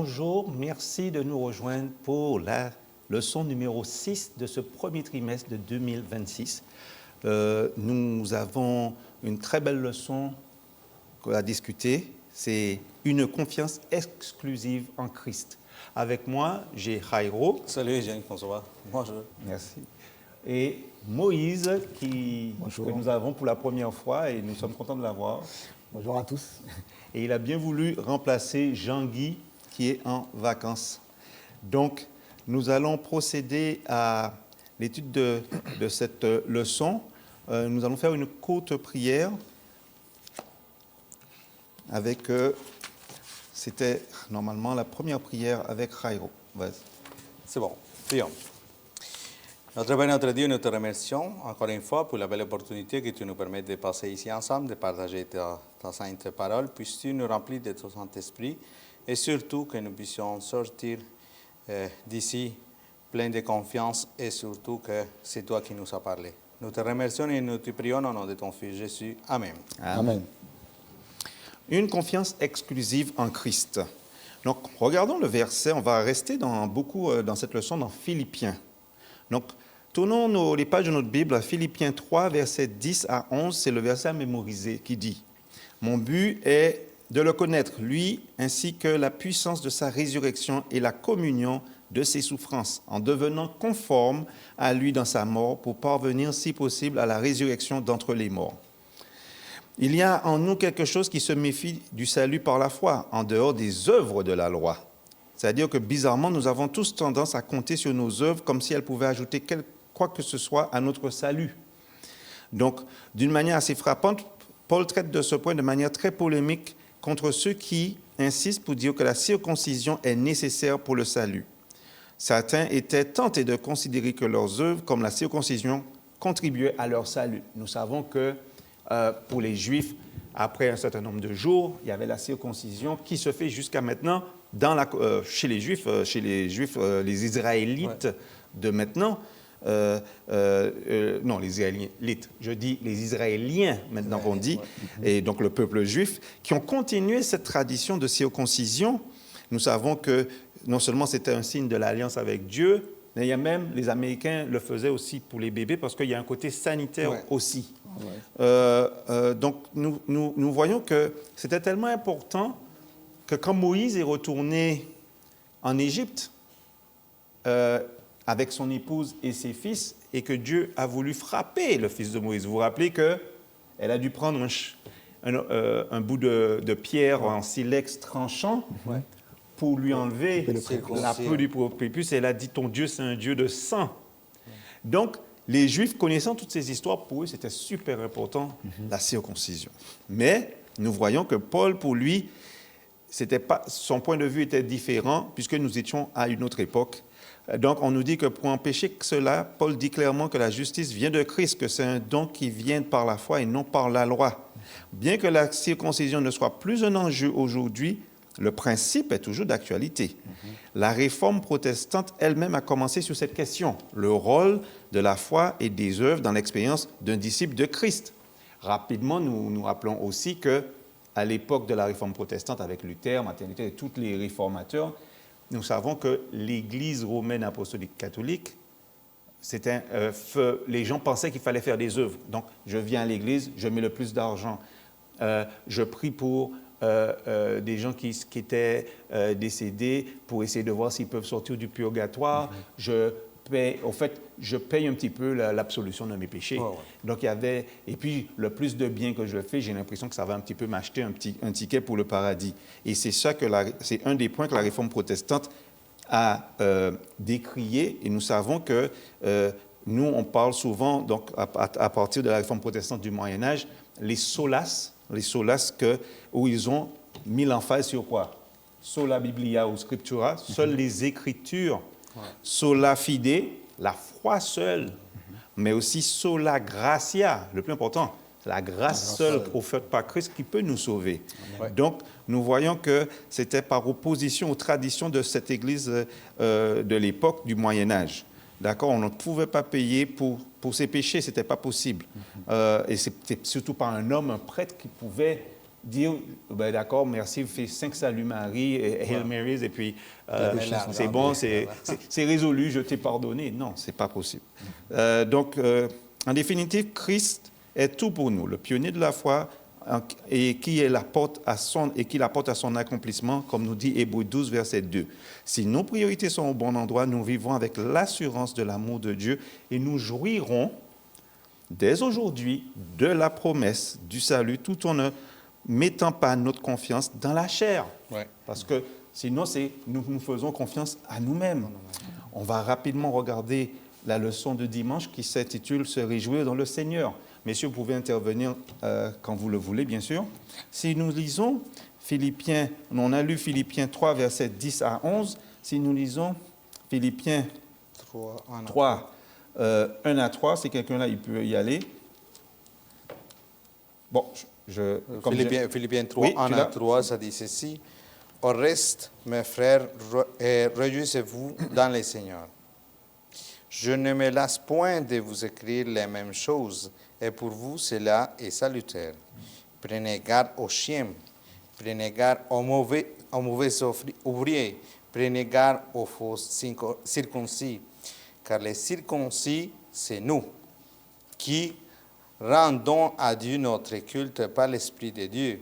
bonjour, merci de nous rejoindre pour la leçon numéro 6 de ce premier trimestre de 2026. Nous avons une très belle leçon à discuter, c'est une confiance exclusive en Christ. Avec moi, j'ai Jairo. Salut Jean-François. Bonjour. Merci. Et Moïse, que nous avons pour la première fois et nous sommes contents de l'avoir. Bonjour à tous. Et il a bien voulu remplacer Jean-Guy qui est en vacances. Donc, nous allons procéder à l'étude de cette leçon. Nous allons faire une courte prière avec, c'était normalement la première prière avec Jairo. Vas-y. C'est bon. Prions. Notre Père, notre Dieu, nous te remercions encore une fois pour la belle opportunité que tu nous permets de passer ici ensemble, de partager ta sainte parole. Puisses-tu nous remplir de ton Saint-Esprit et surtout que nous puissions sortir d'ici pleins de confiance et surtout que c'est toi qui nous as parlé. Nous te remercions et nous te prions au nom de ton Fils Jésus. Amen. Amen. Une confiance exclusive en Christ. Donc, regardons le verset. On va rester dans cette leçon dans Philippiens. Donc, tournons les pages de notre Bible à Philippiens 3, versets 10 à 11. C'est le verset à mémoriser qui dit « Mon but est de le connaître, lui, ainsi que la puissance de sa résurrection et la communion de ses souffrances, en devenant conforme à lui dans sa mort, pour parvenir, si possible, à la résurrection d'entre les morts. Il y a en nous quelque chose qui se méfie du salut par la foi, en dehors des œuvres de la loi. C'est-à-dire que, bizarrement, nous avons tous tendance à compter sur nos œuvres comme si elles pouvaient ajouter quoi que ce soit à notre salut. Donc, d'une manière assez frappante, Paul traite de ce point de manière très polémique contre ceux qui insistent pour dire que la circoncision est nécessaire pour le salut. Certains étaient tentés de considérer que leurs œuvres, comme la circoncision, contribuaient à leur salut. Nous savons que pour les Juifs, après un certain nombre de jours, il y avait la circoncision qui se fait jusqu'à maintenant chez les Juifs, les Israélites de maintenant. Non, les Israélites, je dis les Israéliens maintenant qu'on dit, et donc le peuple juif, qui ont continué cette tradition de circoncision. Nous savons que non seulement c'était un signe de l'alliance avec Dieu, mais il y a même, les Américains le faisaient aussi pour les bébés parce qu'il y a un côté sanitaire aussi. Donc nous voyons que c'était tellement important que quand Moïse est retourné en Égypte, avec son épouse et ses fils, et que Dieu a voulu frapper le fils de Moïse. Vous vous rappelez qu'elle a dû prendre un bout de pierre en silex tranchant pour lui enlever la peau du prépuce, et elle a dit « Ton Dieu, c'est un Dieu de sang ». Donc, les Juifs, connaissant toutes ces histoires, pour eux, c'était super important, la circoncision. Mais nous voyons que Paul, pour lui, son point de vue était différent, puisque nous étions à une autre époque. Donc, on nous dit que pour empêcher cela, Paul dit clairement que la justice vient de Christ, que c'est un don qui vient par la foi et non par la loi. Bien que la circoncision ne soit plus un enjeu aujourd'hui, le principe est toujours d'actualité. La réforme protestante elle-même a commencé sur cette question, le rôle de la foi et des œuvres dans l'expérience d'un disciple de Christ. Rapidement, nous rappelons aussi qu'à l'époque de la réforme protestante, avec Luther, Martin Luther et tous les réformateurs, nous savons que l'Église romaine apostolique catholique, les gens pensaient qu'il fallait faire des œuvres. Donc, je viens à l'Église, je mets le plus d'argent, je prie pour des gens qui étaient décédés pour essayer de voir s'ils peuvent sortir du purgatoire. Je paye un petit peu l'absolution de mes péchés. Donc, il y avait... Et puis, le plus de bien que je fais, j'ai l'impression que ça va un petit peu m'acheter un ticket pour le paradis. Et c'est c'est un des points que la réforme protestante a décrié. Et nous savons que nous, on parle souvent, donc, à partir de la réforme protestante du Moyen-Âge, les solas où ils ont mis l'emphase sur quoi? Sola Biblia ou Scriptura, seules les Écritures. Sola fide, la foi seule, mais aussi sola gratia, le plus important, la grâce seule offerte par Christ qui peut nous sauver. Donc, nous voyons que c'était par opposition aux traditions de cette Église de l'époque du Moyen-Âge. D'accord? On ne pouvait pas payer pour ses péchés, ce n'était pas possible. Et c'était surtout pas un homme, un prêtre, qui pouvait dire, ben d'accord, merci, fais 5 saluts Marie, et Hail Marys, et puis c'est bon, c'est résolu, je t'ai pardonné. Non, ce n'est pas possible. Donc, en définitive, Christ est tout pour nous, le pionnier de la foi, et qui l'apporte à son accomplissement, comme nous dit Hébreux 12, verset 2. Si nos priorités sont au bon endroit, nous vivrons avec l'assurance de l'amour de Dieu et nous jouirons dès aujourd'hui de la promesse du salut, tout en ne mettant pas notre confiance dans la chair. Ouais. Parce que sinon, nous faisons confiance à nous-mêmes. On va rapidement regarder la leçon de dimanche qui s'intitule « Se réjouir dans le Seigneur ». Messieurs, vous pouvez intervenir quand vous le voulez, bien sûr. Si nous lisons Philippiens, on a lu Philippiens 3, versets 10 à 11. Si nous lisons Philippiens 3, 1 à 3, si quelqu'un là, il peut y aller. Bon, Philippiens 3, oui, 1 à 3, ça dit ceci. Au reste, mes frères, réjouissez-vous dans le Seigneur. Je ne me lasse point de vous écrire les mêmes choses, et pour vous cela est salutaire. Prenez garde aux chiens, prenez garde aux mauvais ouvriers, prenez garde aux faux circoncis, car les circoncis, c'est nous, qui rendons à Dieu notre culte par l'Esprit de Dieu,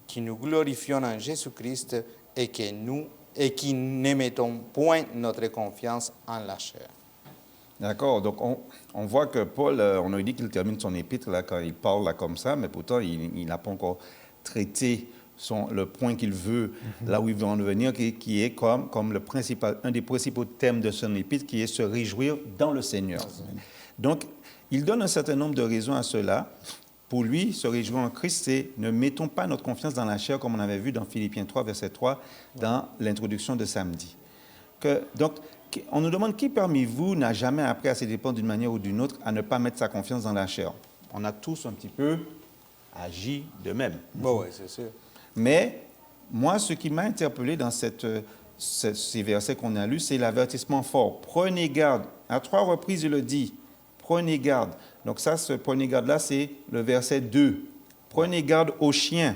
qui nous glorifions en Jésus-Christ et qui ne mettons point notre confiance en la chair. D'accord, donc on voit que Paul, on a dit qu'il termine son épître là, quand il parle là, comme ça, mais pourtant il n'a pas encore traité le point qu'il veut, là où il veut en venir, qui est comme un des principaux thèmes de son épître, qui est se réjouir dans le Seigneur. Donc, il donne un certain nombre de raisons à cela. Pour lui, se réjouir en Christ, c'est ne mettons pas notre confiance dans la chair, comme on avait vu dans Philippiens 3, verset 3, dans l'introduction de samedi. Donc, on nous demande qui parmi vous n'a jamais appris à se dépendre d'une manière ou d'une autre à ne pas mettre sa confiance dans la chair. On a tous un petit peu agi de même. Bon, oui, c'est sûr. Mais moi, ce qui m'a interpellé dans ces versets qu'on a lus, c'est l'avertissement fort. Prenez garde. À 3 reprises, il le dit. Prenez garde. Donc ça, ce prenez garde-là, c'est le verset 2. Prenez garde aux chiens.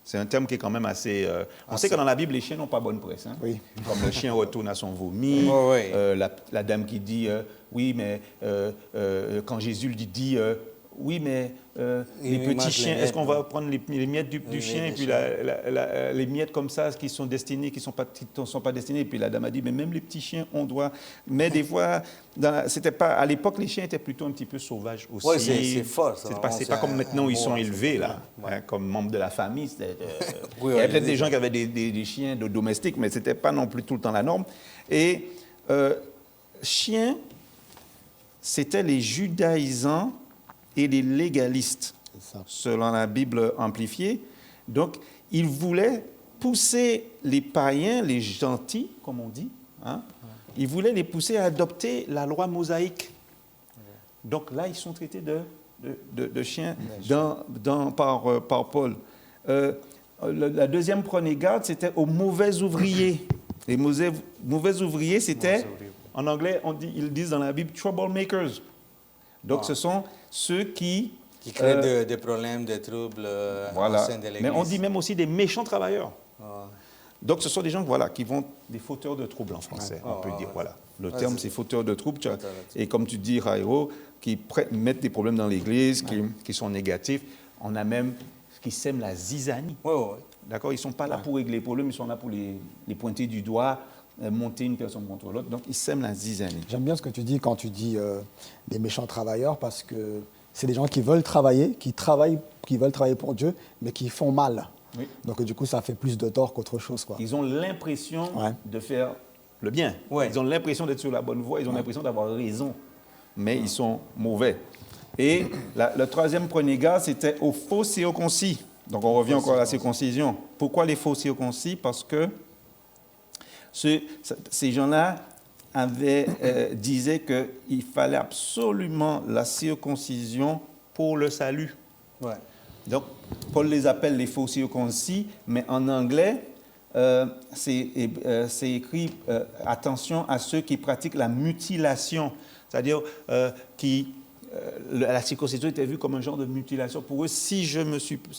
C'est un terme qui est quand même assez... on sait que dans la Bible, les chiens n'ont pas bonne presse. Hein? Oui. Comme le chien retourne à son vomi. Oh, oui. La dame qui dit, oui, mais quand Jésus lui dit, oui, mais les petits chiens, est-ce qu'on va prendre les miettes du chien et puis les miettes comme ça qui sont destinées, qui ne sont pas destinées. Et puis la dame a dit, mais même les petits chiens, on doit... Mais des fois, c'était pas... À l'époque, les chiens étaient plutôt un petit peu sauvages aussi. Oui, c'est fort. C'est pas comme maintenant où ils sont élevés, là, hein, comme membres de la famille. Il y avait peut-être des gens qui avaient des chiens domestiques, mais ce n'était pas non plus tout le temps la norme. Et chiens, c'était les judaïsants et les légalistes, selon la Bible amplifiée. Donc, ils voulaient pousser les païens, les gentils, comme on dit, hein, ils voulaient les pousser à adopter la loi mosaïque. Donc là, ils sont traités de chiens par Paul. La deuxième prenez garde, c'était aux mauvais ouvriers. Les mauvais ouvriers, c'était, en anglais, ils disent dans la Bible, troublemakers. Donc, ce sont ceux qui créent des problèmes, des troubles au sein de l'Église. Mais on dit même aussi des méchants travailleurs. Donc, ce sont des gens qui vont des fauteurs de troubles en français, on peut dire. Voilà. Le terme, c'est fauteurs de troubles. Et comme tu dis, Rairo, qui mettent des problèmes dans l'Église, qui sont négatifs. On a même qui sèment la zizanie. D'accord? Ils ne sont pas là pour régler les problèmes, ils sont là pour les pointer du doigt, monter une personne contre l'autre. Donc, ils sèment la zizanie. J'aime bien ce que tu dis quand tu dis des méchants travailleurs, parce que c'est des gens qui veulent travailler, qui veulent travailler pour Dieu, mais qui font mal. Oui. Donc, du coup, ça fait plus de tort qu'autre chose, quoi. Ils ont l'impression de faire le bien. Ouais. Ils ont l'impression d'être sur la bonne voie, ils ont l'impression d'avoir raison, mais ils sont mauvais. Et le troisième prenez garde, c'était aux faux circoncis. Donc, on revient encore à la circoncision. Pourquoi les faux circoncis? Parce que ces gens-là disaient qu'il fallait absolument la circoncision pour le salut. Ouais. Donc, Paul les appelle les faux circoncis, mais en anglais, c'est écrit attention à ceux qui pratiquent la mutilation, c'est-à-dire qui la circoncision était vue comme un genre de mutilation. Pour eux, si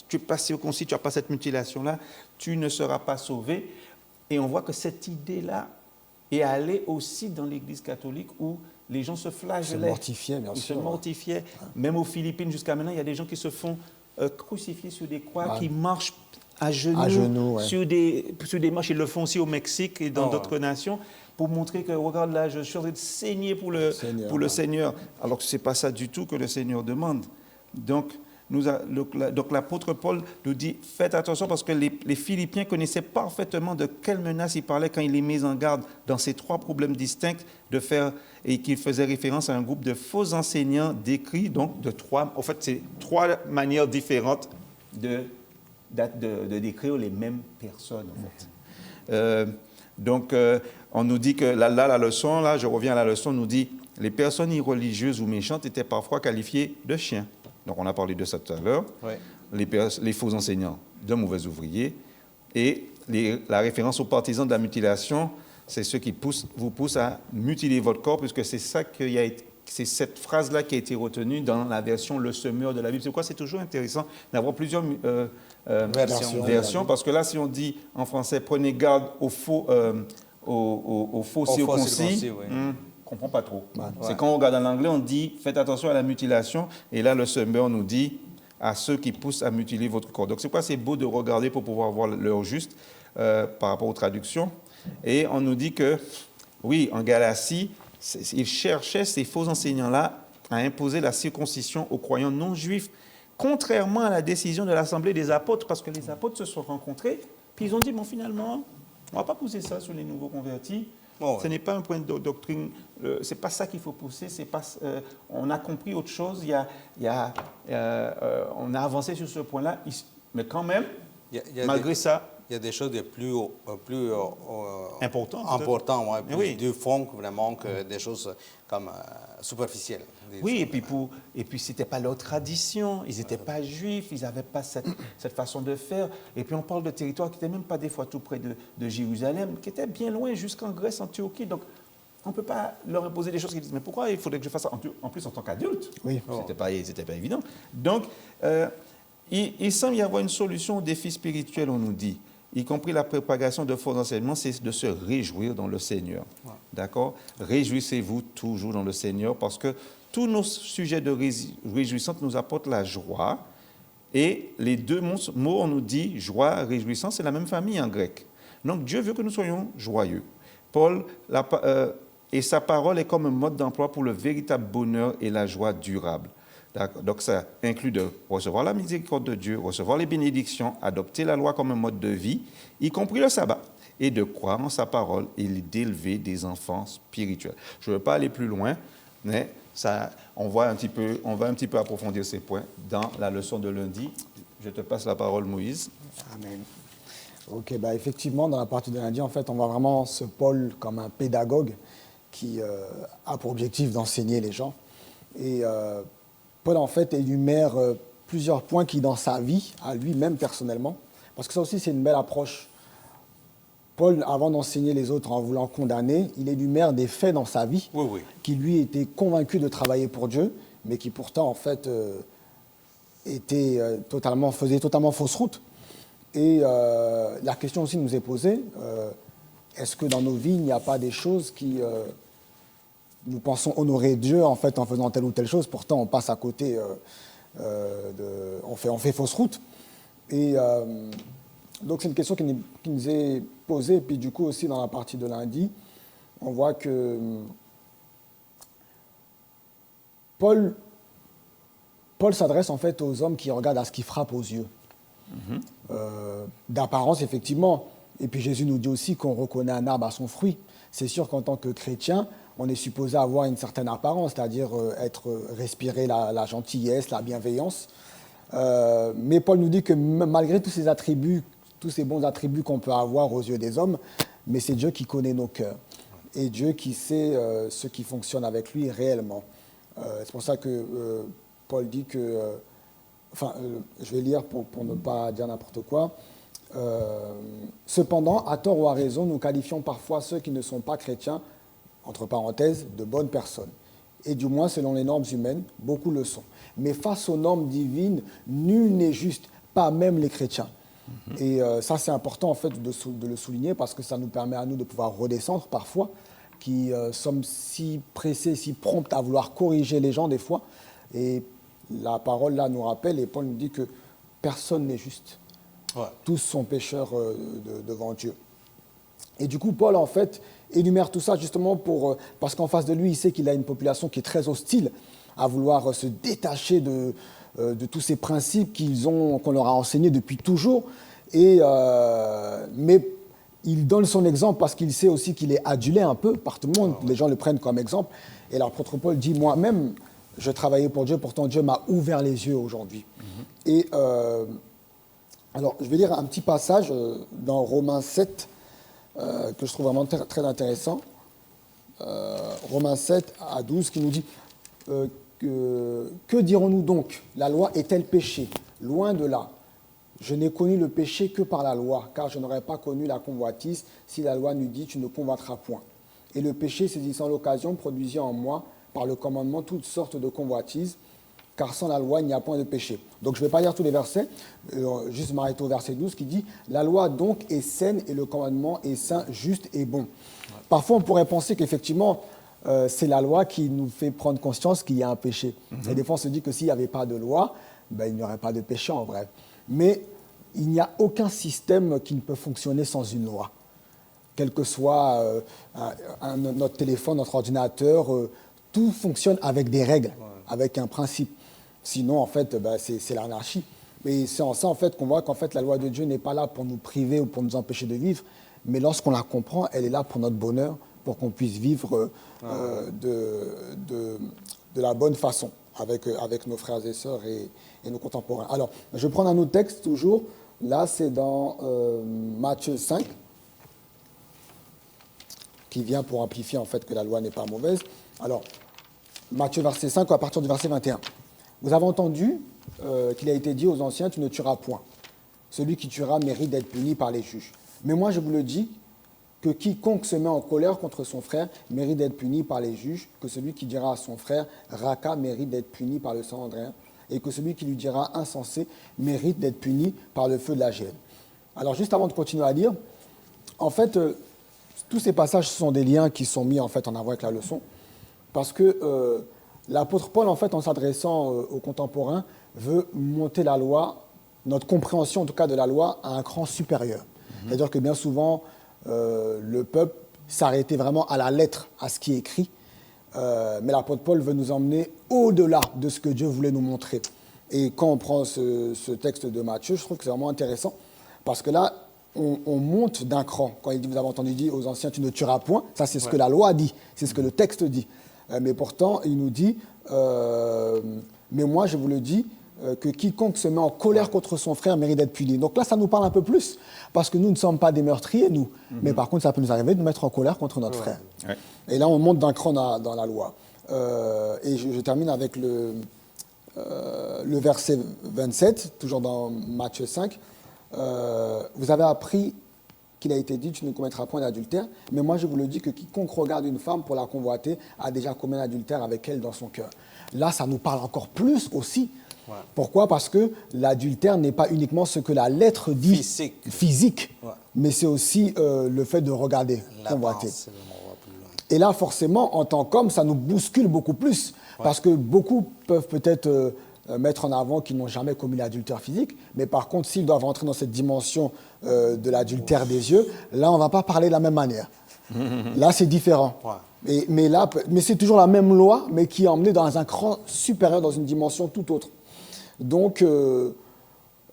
tu es pas circoncis, tu n'as pas cette mutilation-là, tu ne seras pas sauvé. Et on voit que cette idée-là est allée aussi dans l'Église catholique où les gens se flagellaient. Se mortifiaient, bien sûr. Ils se mortifiaient. Même aux Philippines, jusqu'à maintenant, il y a des gens qui se font crucifier sur des croix, qui marchent à genoux, sur des marches. Ils le font aussi au Mexique et dans d'autres nations pour montrer que, regarde là, je suis en train de saigner pour le Seigneur. Alors que ce n'est pas ça du tout que le Seigneur demande. Donc l'apôtre Paul nous dit, faites attention parce que les Philippiens connaissaient parfaitement de quelle menace il parlait quand il les met en garde dans ces 3 problèmes distincts et qu'il faisait référence à un groupe de faux enseignants décrits, donc c'est 3 manières différentes de décrire les mêmes personnes, en fait. On nous dit que la leçon, là, je reviens à la leçon, nous dit les personnes irreligieuses ou méchantes étaient parfois qualifiées de chiens. Donc, on a parlé de ça tout à l'heure. Oui. Les faux enseignants, de mauvais ouvriers. Et la référence aux partisans de la mutilation, c'est ceux qui vous poussent à mutiler votre corps, puisque c'est cette phrase-là qui a été retenue dans la version Le Semeur de la Bible. C'est pourquoi c'est toujours intéressant d'avoir plusieurs versions, parce que là, si on dit en français, prenez garde aux faux circoncis, on ne comprend pas trop. Ouais. C'est quand on regarde en anglais, on dit, faites attention à la mutilation, et là, Le Semeur nous dit, à ceux qui poussent à mutiler votre corps. Donc, c'est pourquoi c'est beau de regarder pour pouvoir voir l'heure juste par rapport aux traductions. Et on nous dit que, oui, en Galatie, ils cherchaient ces faux enseignants-là à imposer la circoncision aux croyants non juifs, contrairement à la décision de l'Assemblée des apôtres, parce que les apôtres se sont rencontrés, puis ils ont dit, bon, finalement, on ne va pas pousser ça sur les nouveaux convertis. Ce n'est pas un point de doctrine, ce n'est pas ça qu'il faut pousser, on a compris autre chose, on a avancé sur ce point-là, mais quand même, malgré ça... Il y a des choses de plus importantes, du fond vraiment que des choses comme superficielles. Oui, et puis ce n'était pas leur tradition, ils n'étaient pas juifs, ils n'avaient pas cette façon de faire. Et puis on parle de territoires qui n'étaient même pas des fois tout près de Jérusalem, qui étaient bien loin, jusqu'en Grèce, en Turquie. Donc on ne peut pas leur imposer des choses qu'ils disent, mais pourquoi il faudrait que je fasse ça en plus en tant qu'adulte? Oui. C'était pas évident. Donc il semble y avoir une solution au défi spirituel, on nous dit, y compris la propagation de faux enseignements, c'est de se réjouir dans le Seigneur. Ouais. D'accord? Réjouissez-vous toujours dans le Seigneur parce que tous nos sujets de réjouissance nous apportent la joie. Et les 2 mots, on nous dit joie, réjouissance, c'est la même famille en grec. Donc Dieu veut que nous soyons joyeux. Paul, et sa parole est comme un mode d'emploi pour le véritable bonheur et la joie durable. Donc ça inclut de recevoir la miséricorde de Dieu, recevoir les bénédictions, adopter la loi comme un mode de vie, y compris le sabbat, et de croire en sa parole et d'élever des enfants spirituels. Je ne veux pas aller plus loin, mais on va un petit peu approfondir ces points dans la leçon de lundi. Je te passe la parole, Moïse. Amen. Ok, effectivement, dans la partie de lundi, en fait, on voit vraiment ce Paul comme un pédagogue qui a pour objectif d'enseigner les gens. Et Paul, en fait, énumère plusieurs points qui, dans sa vie, à lui-même personnellement, parce que ça aussi, c'est une belle approche. Paul, avant d'enseigner les autres en voulant condamner, il énumère des faits dans sa vie qui, lui, était convaincu de travailler pour Dieu, mais qui pourtant, en fait, faisait totalement fausse route. Et la question aussi nous est posée, est-ce que dans nos vies, il n'y a pas des choses qui... nous pensons honorer Dieu en fait en faisant telle ou telle chose, pourtant on passe à côté, on fait fausse route. Et donc c'est une question qui nous est posée, et puis du coup aussi dans la partie de lundi, on voit que Paul s'adresse en fait aux hommes qui regardent à ce qui frappe aux yeux. D'apparence effectivement, et puis Jésus nous dit aussi qu'on reconnaît un arbre à son fruit. C'est sûr qu'en tant que chrétien, on est supposé avoir une certaine apparence, c'est-à-dire respirer la gentillesse, la bienveillance. Mais Paul nous dit que malgré tous ces attributs, tous ces bons attributs qu'on peut avoir aux yeux des hommes, mais c'est Dieu qui connaît nos cœurs. Et Dieu qui sait ce qui fonctionne avec lui réellement. C'est pour ça que Paul dit que... je vais lire pour ne pas dire n'importe quoi. Cependant, à tort ou à raison, nous qualifions parfois ceux qui ne sont pas chrétiens, entre parenthèses, de bonnes personnes. Et du moins, selon les normes humaines, beaucoup le sont. Mais face aux normes divines, nul n'est juste, pas même les chrétiens. Et ça, c'est important en fait de le souligner parce que ça nous permet à nous de pouvoir redescendre parfois, qui sommes si pressés, si prompts à vouloir corriger les gens des fois. Et la parole là nous rappelle, et Paul nous dit que personne n'est juste. Ouais. Tous sont pécheurs devant Dieu. Et du coup, Paul, en fait, énumère tout ça justement parce qu'en face de lui, il sait qu'il a une population qui est très hostile à vouloir se détacher de tous ces principes qu'on leur a enseignés depuis toujours. Mais il donne son exemple parce qu'il sait aussi qu'il est adulé un peu par tout le monde. Les gens le prennent comme exemple. Et l'apôtre Paul dit, moi-même, je travaillais pour Dieu, pourtant Dieu m'a ouvert les yeux aujourd'hui. Et alors, je vais lire un petit passage dans Romains 7, que je trouve vraiment très intéressant. Romains 7 à 12, qui nous dit que dirons-nous donc? La loi est-elle péché? Loin de là. Je n'ai connu le péché que par la loi, car je n'aurais pas connu la convoitise si la loi n'eût dit tu ne convoiteras point. Et le péché, saisissant l'occasion, produisit en moi, par le commandement, toutes sortes de convoitises, car sans la loi, il n'y a point de péché. Donc je ne vais pas lire tous les versets, juste m'arrêter au verset 12 qui dit « La loi donc est saine et le commandement est saint, juste et bon. » Parfois, on pourrait penser qu'effectivement, c'est la loi qui nous fait prendre conscience qu'il y a un péché. Et des fois, on se dit que s'il n'y avait pas de loi, il n'y aurait pas de péché en vrai. Mais il n'y a aucun système qui ne peut fonctionner sans une loi. Quel que soit notre téléphone, notre ordinateur, tout fonctionne avec des règles, avec un principe. Sinon, en fait, c'est l'anarchie. Et c'est en ça, en fait, qu'on voit qu'en fait, la loi de Dieu n'est pas là pour nous priver ou pour nous empêcher de vivre, mais lorsqu'on la comprend, elle est là pour notre bonheur, pour qu'on puisse vivre de la bonne façon avec nos frères et sœurs et nos contemporains. Alors, je vais prendre un autre texte, toujours. Là, c'est dans Matthieu 5, qui vient pour amplifier, en fait, que la loi n'est pas mauvaise. Alors, Matthieu verset 5, à partir du verset 21. Vous avez entendu qu'il a été dit aux anciens, tu ne tueras point. Celui qui tuera mérite d'être puni par les juges. Mais moi, je vous le dis, que quiconque se met en colère contre son frère mérite d'être puni par les juges, que celui qui dira à son frère Raka mérite d'être puni par le sang Andréen, et que celui qui lui dira insensé mérite d'être puni par le feu de la géhenne. Alors, juste avant de continuer à lire, en fait, tous ces passages sont des liens qui sont mis en fait en avant avec la leçon, parce que l'apôtre Paul, en fait, en s'adressant aux contemporains, veut monter la loi, notre compréhension en tout cas de la loi, à un cran supérieur. C'est-à-dire que bien souvent, le peuple s'arrêtait vraiment à la lettre, à ce qui est écrit, mais l'apôtre Paul veut nous emmener au-delà de ce que Dieu voulait nous montrer. Et quand on prend ce texte de Matthieu, je trouve que c'est vraiment intéressant, parce que là, on monte d'un cran. Quand il dit, vous avez entendu dire aux anciens, tu ne tueras point, ça c'est ce que la loi dit, c'est ce que le texte dit. Mais pourtant, il nous dit, mais moi je vous le dis, que quiconque se met en colère contre son frère mérite d'être puni. Donc là, ça nous parle un peu plus, parce que nous ne sommes pas des meurtriers, nous. Mais par contre, ça peut nous arriver de nous mettre en colère contre notre frère. Ouais. Et là, on monte d'un cran dans la loi. Et je termine avec le verset 27, toujours dans Matthieu 5. Vous avez appris qu'il a été dit, tu ne commettras point d'adultère, mais moi je vous le dis que quiconque regarde une femme pour la convoiter a déjà commis un adultère avec elle dans son cœur. Là, ça nous parle encore plus aussi. Ouais. Pourquoi? Parce que l'adultère n'est pas uniquement ce que la lettre dit physique, ouais. Mais c'est aussi le fait de regarder, convoiter. Et là, forcément, en tant qu'homme, ça nous bouscule beaucoup plus, ouais. Parce que beaucoup peuvent peut-être mettre en avant qu'ils n'ont jamais commis l'adultère physique, mais par contre, s'ils doivent entrer dans cette dimension de l'adultère des yeux, là, on ne va pas parler de la même manière. Là, c'est différent. Ouais. Mais c'est toujours la même loi, mais qui est emmenée dans un cran supérieur, dans une dimension tout autre. Donc,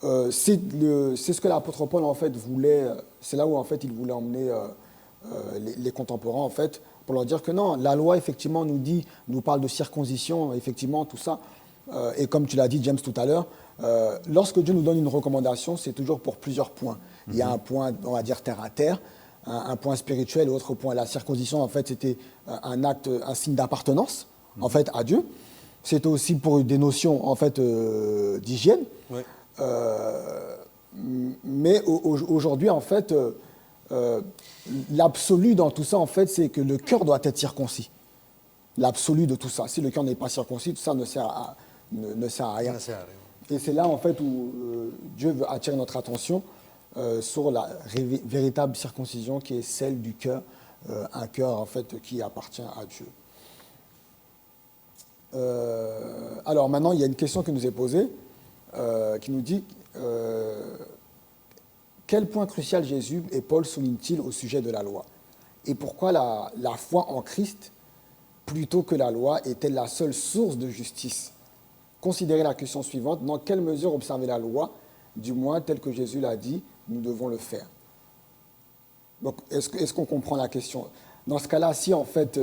c'est ce que l'apôtre Paul, en fait, voulait, c'est là où, en fait, il voulait emmener les contemporains, en fait, pour leur dire que non, la loi, effectivement, nous parle de circoncision, effectivement, tout ça. Et comme tu l'as dit, James, tout à l'heure, lorsque Dieu nous donne une recommandation, c'est toujours pour plusieurs points. Il y a un point, on va dire, terre à terre, un point spirituel, et autre point. La circoncision, en fait, c'était un acte, un signe d'appartenance, en fait, à Dieu. C'était aussi pour des notions, en fait, d'hygiène. Oui. Mais aujourd'hui, en fait, l'absolu dans tout ça, en fait, c'est que le cœur doit être circoncis. l'absolu de tout ça. Si le cœur n'est pas circoncis, tout ça ne sert à rien. Ça sert à rien. Et c'est là, en fait, où Dieu veut attirer notre attention sur la véritable circoncision qui est celle du cœur, un cœur, en fait, qui appartient à Dieu. Alors maintenant, il y a une question qui nous est posée, qui nous dit quel point crucial Jésus et Paul soulignent-ils au sujet de la loi? Et pourquoi la foi en Christ, plutôt que la loi, est-elle la seule source de justice? Considérez la question suivante. Dans quelle mesure observer la loi, du moins tel que Jésus l'a dit, nous devons le faire? Donc, est-ce qu'on comprend la question? Dans ce cas-là, si en fait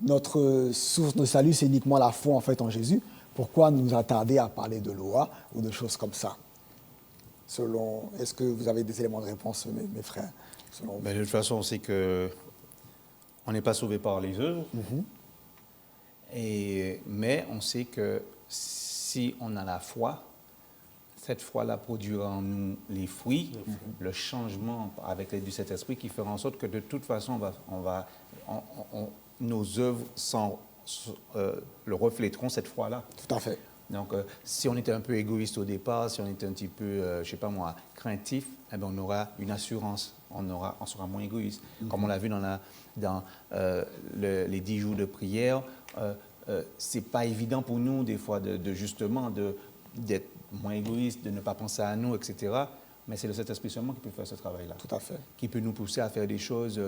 notre source de salut, c'est uniquement la foi en fait en Jésus, pourquoi nous attarder à parler de loi ou de choses comme ça? Est-ce que vous avez des éléments de réponse, mes frères? De toute façon, on sait que on n'est pas sauvé par les œuvres, mais on sait que si on a la foi, cette foi-là produira en nous les fruits, le changement avec l'aide du Saint-Esprit qui fera en sorte que de toute façon, nos œuvres le reflèteront cette foi-là. Tout à fait. Donc, si on était un peu égoïste au départ, si on était un petit peu, je ne sais pas moi, craintif, eh bien, on aura une assurance, on sera moins égoïste. Comme on l'a vu dans les 10 jours de prière, ce n'est pas évident pour nous, des fois, justement, d'être moins égoïste, de ne pas penser à nous, etc. Mais c'est le Saint-Esprit seulement qui peut faire ce travail-là. Tout à fait. Qui peut nous pousser à faire des choses.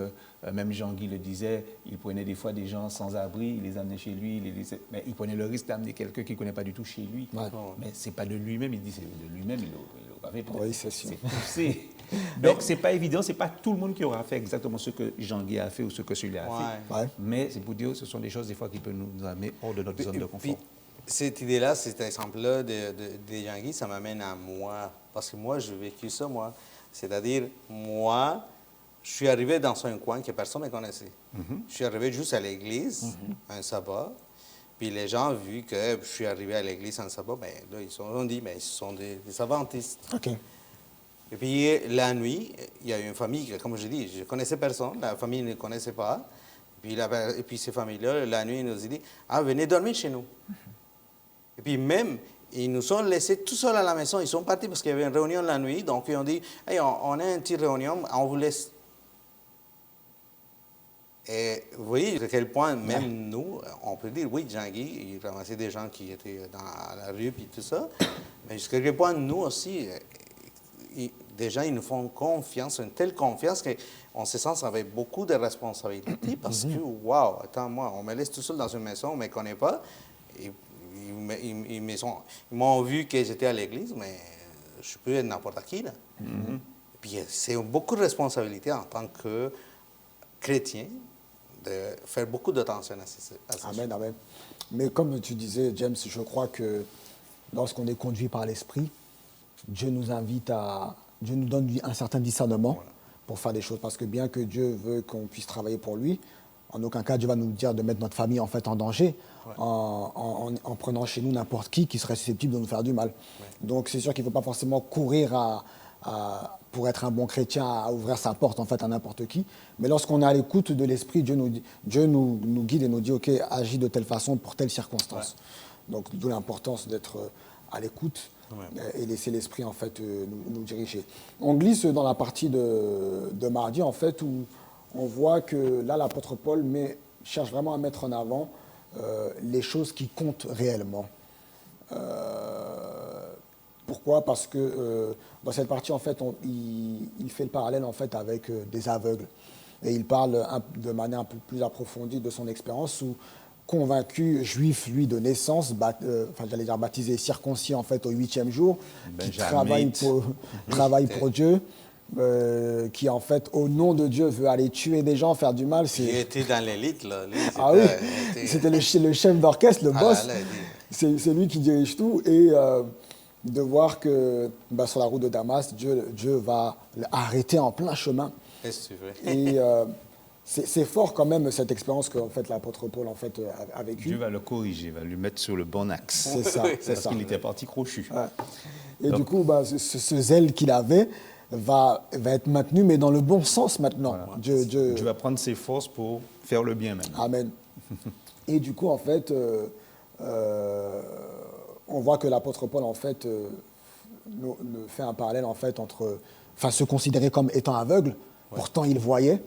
Même Jean-Guy le disait, il prenait des fois des gens sans abri, il les amenait chez lui, mais il prenait le risque d'amener quelqu'un qu'il ne connaît pas du tout chez lui. Ouais. Mais ce n'est pas de lui-même, il dit c'est de lui-même, il l'aurait fait. Oui, c'est sûr. C'est poussé. Donc, ce n'est pas évident, ce n'est pas tout le monde qui aura fait exactement ce que Jean-Guy a fait ou ce que celui-là a fait. Ouais. Mais c'est pour dire que ce sont des choses, des fois, qui peuvent nous amener hors de notre zone de confort. Cette idée-là, cet exemple-là de Jean-Guy, ça m'amène à moi. Parce que moi, j'ai vécu ça, moi. C'est-à-dire, moi, je suis arrivé dans un coin que personne ne connaissait. Je suis arrivé juste à l'église, un sabbat. Puis les gens, vu que je suis arrivé à l'église un sabbat, ben, là, ils ont dit, mais ils sont des adventistes. OK. Et puis, la nuit, il y a une famille, comme je dis, je ne connaissais personne, la famille ne connaissait pas. Et puis, ces familles-là, la nuit, ils nous ont dit, ah, venez dormir chez nous. Et puis, même, ils nous ont laissés tout seuls à la maison. Ils sont partis parce qu'il y avait une réunion la nuit. Donc, ils ont dit, hey, on a une petite réunion, on vous laisse. Et vous voyez à quel point, même nous, on peut dire, oui, Jean-Guy, il ramassait des gens qui étaient dans la rue et tout ça. Mais jusqu'à quel point, nous aussi, des gens, ils nous font confiance, une telle confiance qu'on se sent avec beaucoup de responsabilités parce que, waouh, attends, moi, on me laisse tout seul dans une maison, on ne me connaît pas. Et, ils m'ont vu que j'étais à l'église, mais je peux être n'importe qui, là. Et puis, c'est beaucoup de responsabilité en tant que chrétien de faire beaucoup d'attention à ces Amen, amen. Mais comme tu disais, James, je crois que lorsqu'on est conduit par l'Esprit, Dieu nous donne un certain discernement pour faire des choses. Parce que bien que Dieu veut qu'on puisse travailler pour lui, en aucun cas, Dieu va nous dire de mettre notre famille en fait en danger en prenant chez nous n'importe qui serait susceptible de nous faire du mal. Donc c'est sûr qu'il ne faut pas forcément courir pour être un bon chrétien à ouvrir sa porte en fait à n'importe qui. Mais lorsqu'on est à l'écoute de l'Esprit, Dieu nous guide et nous dit ok, agis de telle façon pour telle circonstance. Donc d'où l'importance d'être à l'écoute et laisser l'Esprit en fait nous diriger. On glisse dans la partie de mardi en fait où on voit que là, l'apôtre Paul cherche vraiment à mettre en avant les choses qui comptent réellement. Pourquoi? Parce que dans cette partie, en fait, il fait le parallèle en fait, avec des aveugles. Et il parle de manière un peu plus approfondie de son expérience où, convaincu, juif, lui, de naissance, baptisé, circoncis en fait, au 8e jour, qui travaille pour Dieu. Qui en fait au nom de Dieu veut aller tuer des gens, faire du mal. Il était dans l'élite là. Ah oui, c'était le chef d'orchestre, le boss. C'est lui qui dirige tout et de voir que sur la route de Damas, Dieu va l'arrêter en plein chemin. C'est vrai. Et c'est fort quand même cette expérience que en fait l'apôtre Paul en fait a vécue. Dieu va le corriger, va lui mettre sur le bon axe. C'est ça, c'est parce ça. qu'il était parti crochu. Ouais. Et donc, du coup, ce zèle qu'il avait va être maintenu, mais dans le bon sens maintenant. Voilà. Dieu va prendre ses forces pour faire le bien même. Amen. Et du coup, en fait, on voit que l'apôtre Paul, en fait, nous fait un parallèle, en fait, entre, enfin, se considérer comme étant aveugle, pourtant il voyait.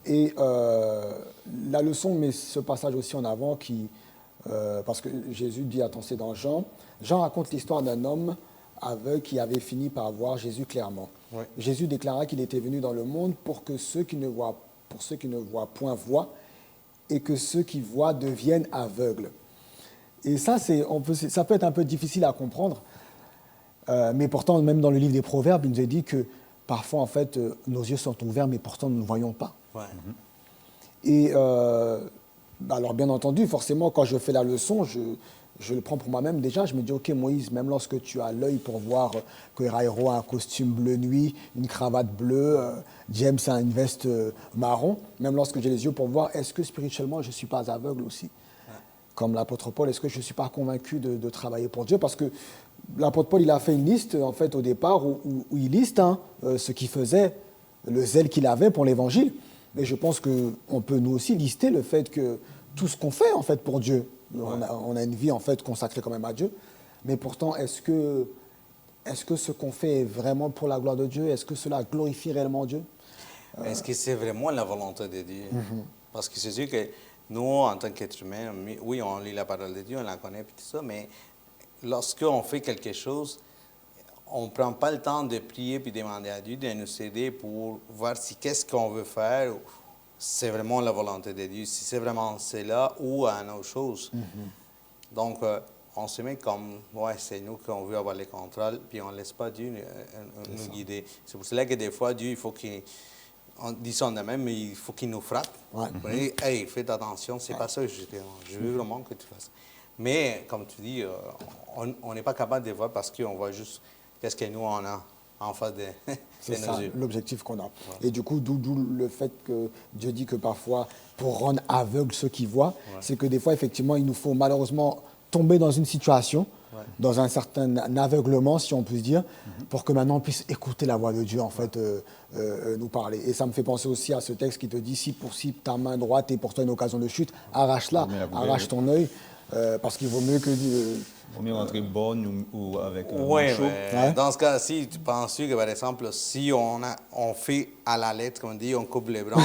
Et la leçon met ce passage aussi en avant parce que Jésus dit, attends, c'est dans Jean. Jean raconte l'histoire d'un homme aveugle qui avait fini par voir Jésus clairement. Ouais. Jésus déclara qu'il était venu dans le monde pour que ceux qui ne voient point voient, et que ceux qui voient deviennent aveugles. Et ça, ça peut être un peu difficile à comprendre, mais pourtant, même dans le livre des Proverbes, il nous est dit que parfois, en fait, nos yeux sont ouverts, mais pourtant, nous ne voyons pas. Ouais. Et alors, bien entendu, forcément, quand je fais la leçon, je le prends pour moi-même. Déjà, je me dis, OK, Moïse, même lorsque tu as l'œil pour voir que Rairo a un costume bleu nuit, une cravate bleue, James a une veste marron, même lorsque j'ai les yeux pour voir, est-ce que spirituellement, je ne suis pas aveugle aussi? Comme l'apôtre Paul, est-ce que je ne suis pas convaincu de travailler pour Dieu? Parce que l'apôtre Paul, il a fait une liste, en fait, au départ, où il liste ce qu'il faisait, le zèle qu'il avait pour l'évangile. Et je pense qu'on peut nous aussi lister le fait que tout ce qu'on fait, en fait, pour Dieu, on a une vie, en fait, consacrée quand même à Dieu. Mais pourtant, est-ce que ce qu'on fait est vraiment pour la gloire de Dieu? Est-ce que cela glorifie réellement Dieu? Est-ce que c'est vraiment la volonté de Dieu? Parce que c'est sûr que nous, en tant qu'êtres humains, oui, on lit la parole de Dieu, on la connaît, puis tout ça, mais lorsqu'on fait quelque chose, on ne prend pas le temps de prier puis demander à Dieu de nous aider pour voir si qu'est-ce qu'on veut faire, c'est vraiment la volonté de Dieu, si c'est vraiment cela ou une autre chose. Donc, on se met comme, ouais, c'est nous qu'on veut avoir le contrôle, puis on ne laisse pas Dieu nous guider. C'est pour cela que des fois, Dieu, il faut qu'il, en disant de même, il faut qu'il nous frappe. Pour dire, hey, faites attention, c'est pas ça que je te demande. Je veux vraiment que tu fasses. Mais, comme tu dis, on n'est pas capable de voir parce qu'on voit juste qu'est-ce que nous, on a en face de, C'est de ça, nos yeux. l'objectif qu'on a. Et du coup, d'où le fait que Dieu dit que parfois, pour rendre aveugles ceux qui voient, c'est que des fois, effectivement, il nous faut malheureusement tomber dans une situation, dans un certain aveuglement, si on peut se dire, pour que maintenant on puisse écouter la voix de Dieu, en fait, nous parler. Et ça me fait penser aussi à ce texte qui te dit, si ta main droite est pour toi une occasion de chute, arrache-la, arrache ton œil, parce qu'il vaut mieux que... Il vaut mieux rentrer bonne ou avec un Oui, chaud. mais dans ce cas-ci, tu penses que, par exemple, si on fait à la lettre, comme on dit, on coupe les bras,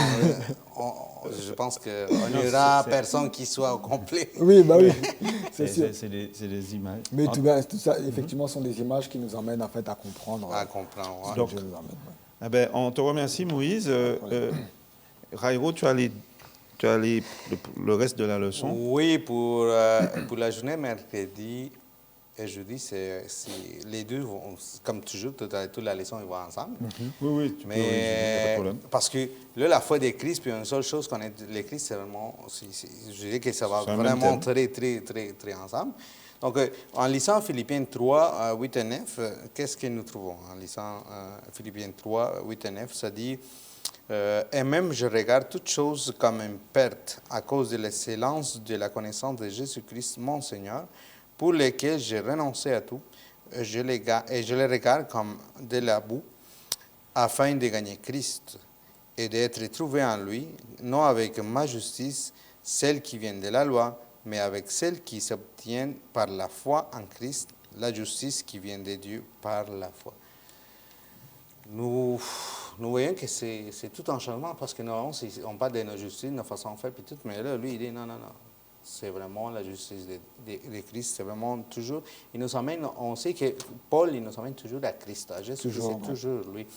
je pense qu'il n'y aura personne qui soit au complet. Oui, bah oui, c'est sûr. C'est des images. Mais tout ça, effectivement, sont des images qui nous emmènent en fait à comprendre. À comprendre, ce que Donc, Dieu nous emmène. Eh ben, on te remercie, Moïse. Rairo, tu as le reste de la leçon. Oui, pour la journée mercredi et jeudi, les deux vont, comme toujours, toute la leçon, ils vont ensemble. Oui, tu peux résumer, pas de Mais problème. parce que là, la foi des Christ, puis une seule chose qu'on est les Christ, c'est vraiment, je dirais que ça va C'est un même vraiment thème. très ensemble. Donc, en lisant Philippiens 3, 8 et 9, qu'est-ce que nous trouvons? En lisant Philippiens 3, 8 et 9, ça dit et même je regarde toutes choses comme une perte à cause de l'excellence de la connaissance de Jésus-Christ, mon Seigneur, pour lesquels j'ai renoncé à tout, et je les regarde comme de la boue, afin de gagner Christ et d'être trouvé en lui, non avec ma justice, celle qui vient de la loi, mais avec celle qui s'obtient par la foi en Christ, la justice qui vient de Dieu par la foi. Nous voyons que c'est tout un changement parce que normalement, on parle de nos justices, de nos façons de faire, puis tout, mais là, lui, il dit non. C'est vraiment la justice de Christ, c'est vraiment toujours. Il nous emmène, on sait que Paul, il nous emmène toujours à Christ, à Jésus, c'est toujours lui.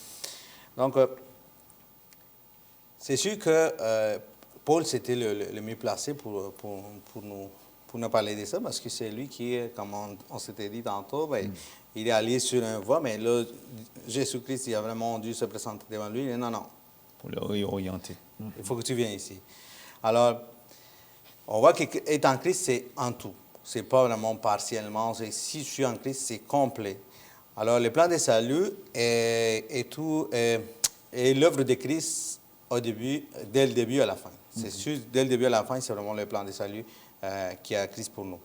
Donc, c'est sûr que Paul, c'était le mieux placé pour nous parler de ça, parce que c'est lui qui, comme on s'était dit tantôt, il est allé sur un voie, mais là, Jésus-Christ, il a vraiment dû se présenter devant lui. Il dit non. Pour le réorienter. Il faut que tu viennes ici. Alors, on voit qu'être en Christ, c'est en tout. Ce n'est pas vraiment partiellement. Si je suis en Christ, c'est complet. Alors, le plan de salut est l'œuvre de Christ dès le début à la fin. C'est sûr, dès le début à la fin, c'est vraiment le plan de salut qui a Christ pour nous.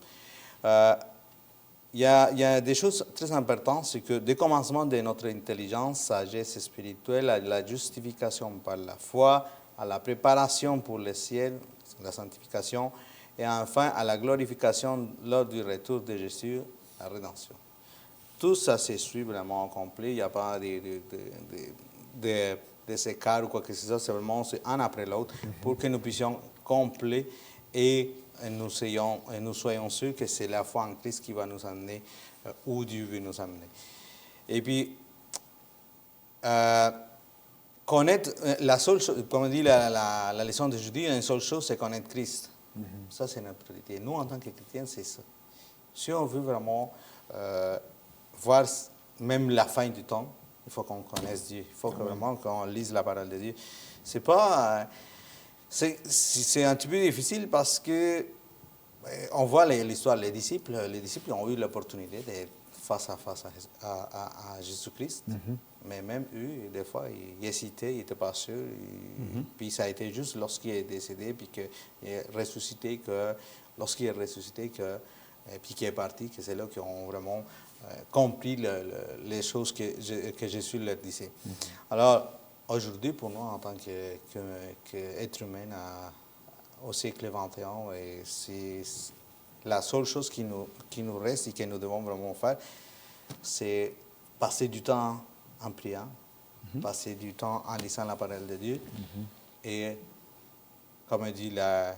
Il y a des choses très importantes, c'est que dès le commencement de notre intelligence, sagesse spirituelle, à la justification par la foi, à la préparation pour le ciel, la sanctification, et enfin à la glorification lors du retour de Jésus, la rédemption. Tout ça se suit vraiment complet, il n'y a pas des écarts ou quoi que ce soit, c'est vraiment un après l'autre pour que nous puissions complet et nous soyons sûrs que c'est la foi en Christ qui va nous amener où Dieu veut nous amener. Et puis, connaître, la seule chose, comme dit la leçon d'aujourd'hui, une seule chose, c'est connaître Christ. Ça, c'est notre priorité. Nous, en tant que chrétiens, c'est ça. Si on veut vraiment voir même la fin du temps, il faut qu'on connaisse Dieu. Il faut vraiment qu'on lise la parole de Dieu. C'est pas... c'est un petit peu difficile parce que on voit l'histoire. Les disciples ont eu l'opportunité d'être face à face à Jésus-Christ. Mais même eux, des fois, ils hésitaient, ils n'étaient pas sûrs. Puis ça a été juste lorsqu'il est décédé, puis qu'il est ressuscité, lorsqu'il est ressuscité, puis qu'il est parti, que c'est là qu'ils ont vraiment compris les choses que Jésus leur disait. Alors, aujourd'hui, pour nous, en tant qu'être humain au siècle XXI, c'est la seule chose qui nous reste et que nous devons vraiment faire, c'est passer du temps en priant, passer du temps en lisant la parole de Dieu et, comme dit la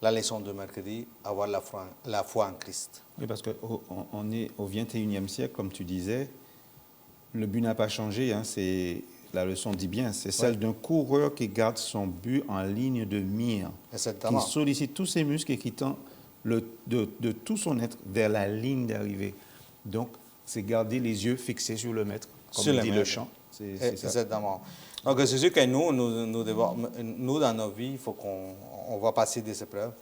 leçon de mercredi, avoir la foi en Christ. Oui, parce qu'on est au 21e siècle, comme tu disais, le but n'a pas changé, hein, la leçon dit bien, c'est celle d'un coureur qui garde son but en ligne de mire, qui sollicite tous ses muscles et qui tend de tout son être vers la ligne d'arrivée. Donc, c'est garder les yeux fixés sur le maître, comme dit le chant. C'est ça. Exactement. Donc, c'est sûr que nous, dans nos vies, il faut qu'on va passer des épreuves.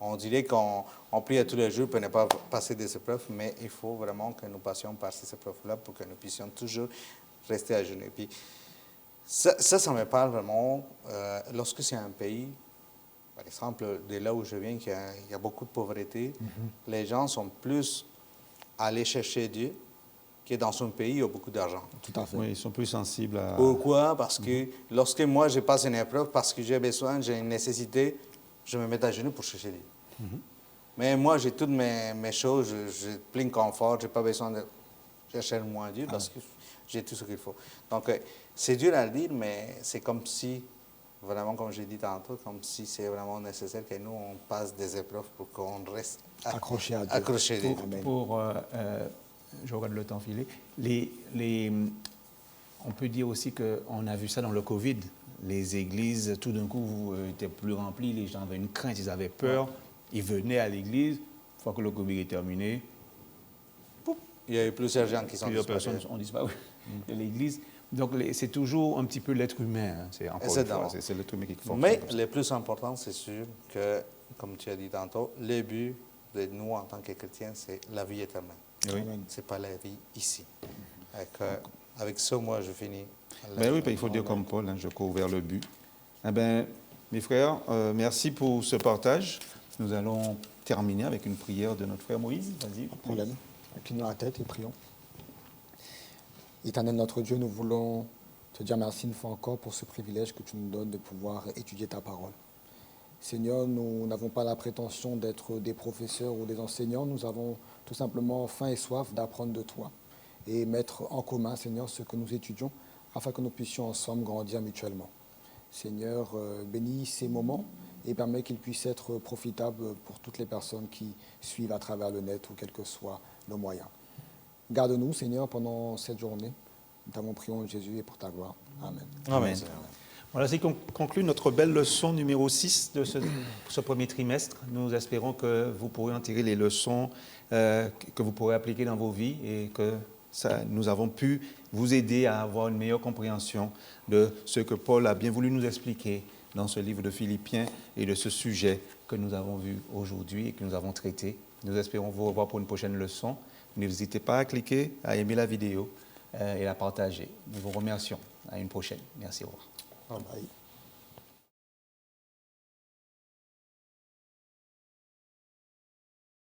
On dirait qu'on prie tous les jours pour ne pas passer des épreuves, mais il faut vraiment que nous passions par ces épreuves-là pour que nous puissions toujours rester à genoux. Et puis, ça me parle vraiment, lorsque c'est un pays, par exemple, de là où je viens, qu'il y a beaucoup de pauvreté, les gens sont plus allés chercher Dieu que dans son pays, il y a beaucoup d'argent. Tout à fait. Oui, ils sont plus sensibles à... Pourquoi? Parce que lorsque moi, je passe une épreuve, parce que j'ai besoin, j'ai une nécessité, je me mets à genoux pour chercher Dieu. Mais moi, j'ai toutes mes choses, j'ai plein de confort, je n'ai pas besoin de chercher moins Dieu parce que j'ai tout ce qu'il faut. Donc, c'est dur à le dire, mais c'est comme si, vraiment, comme j'ai dit tantôt, comme si c'est vraiment nécessaire que nous, on passe des épreuves pour qu'on reste accroché à Dieu. Accroché à Dieu. Je regarde le temps filer. On peut dire aussi qu'on a vu ça dans le Covid. Les églises, tout d'un coup, étaient plus remplies. Les gens avaient une crainte, ils avaient peur. Ils venaient à l'église. Une fois que le Covid est terminé, il y a eu plusieurs gens qui sont plusieurs personnes ont disparu de l'église. Donc, c'est toujours un petit peu l'être humain. Hein. C'est encore une fois, c'est l'être humain qui fonctionne. Mais le plus important, c'est sûr que, comme tu as dit tantôt, le but de nous, en tant que chrétiens, c'est la vie éternelle. Oui. Ce n'est pas la vie ici. Avec ça, moi, je finis. Oui, il faut dire comme Paul, hein, je cours vers le but. Eh bien, mes frères, merci pour ce partage. Nous allons terminer avec une prière de notre frère Moïse. Vas-y. Pas de problème. Inclinons la tête et prions. Éternel notre Dieu, nous voulons te dire merci une fois encore pour ce privilège que tu nous donnes de pouvoir étudier ta parole. Seigneur, nous n'avons pas la prétention d'être des professeurs ou des enseignants. Nous avons tout simplement faim et soif d'apprendre de toi et mettre en commun, Seigneur, ce que nous étudions afin que nous puissions ensemble grandir mutuellement. Seigneur, bénis ces moments et permets qu'ils puissent être profitables pour toutes les personnes qui suivent à travers le net ou quels que soient nos moyens. Garde-nous, Seigneur, pendant cette journée. Nous t'avons prié en Jésus et pour ta gloire. Amen. Amen. Voilà, c'est conclut notre belle leçon numéro 6 de ce premier trimestre. Nous espérons que vous pourrez en tirer les leçons que vous pourrez appliquer dans vos vies et que nous avons pu vous aider à avoir une meilleure compréhension de ce que Paul a bien voulu nous expliquer dans ce livre de Philippiens et de ce sujet que nous avons vu aujourd'hui et que nous avons traité. Nous espérons vous revoir pour une prochaine leçon. N'hésitez pas à cliquer, à aimer la vidéo et à la partager. Nous vous remercions. À une prochaine. Merci, au revoir. Bye.